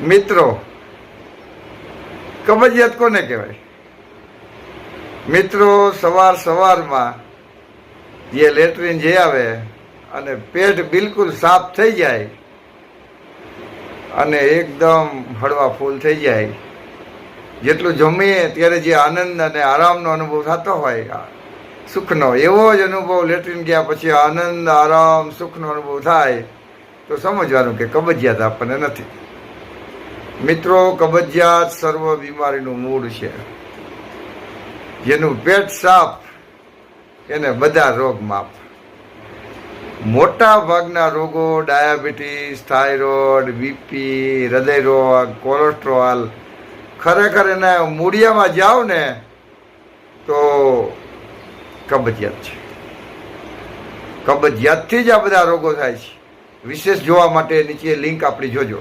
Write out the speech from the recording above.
મિત્રો, કબજિયાત કોને કહેવાય? મિત્રો, સવારમાં જે લેટ્રિન જે આવે અને પેટ બિલકુલ સાફ થઈ જાય અને એકદમ હળવા ફૂલ થઈ જાય, જેટલું જમીએ ત્યારે જે આનંદ અને આરામનો અનુભવ થતો હોય, સુખનો, એવો જ અનુભવ લેટ્રિન ગયા પછી આનંદ, આરામ, સુખનો અનુભવ થાય તો સમજવાનું કે કબજિયાત આપણને નથી. મિત્રો, કબજિયાત સર્વ બીમારીનું મૂળ છે. જેનું પેટ સાફ એને બધા રોગ માફ. મોટા ભાગના રોગો, ડાયાબિટીસ, થાઇરોઇડ, બીપી, હૃદય રોગ, કોલેસ્ટ્રોલ, ખરેખર એના મૂળિયામાં જાઓ ને તો કબજિયાત છે. કબજિયાતથી જ આ બધા રોગો થાય છે. વિશેષ જોવા માટે નીચે લિંક આપણી જોજો.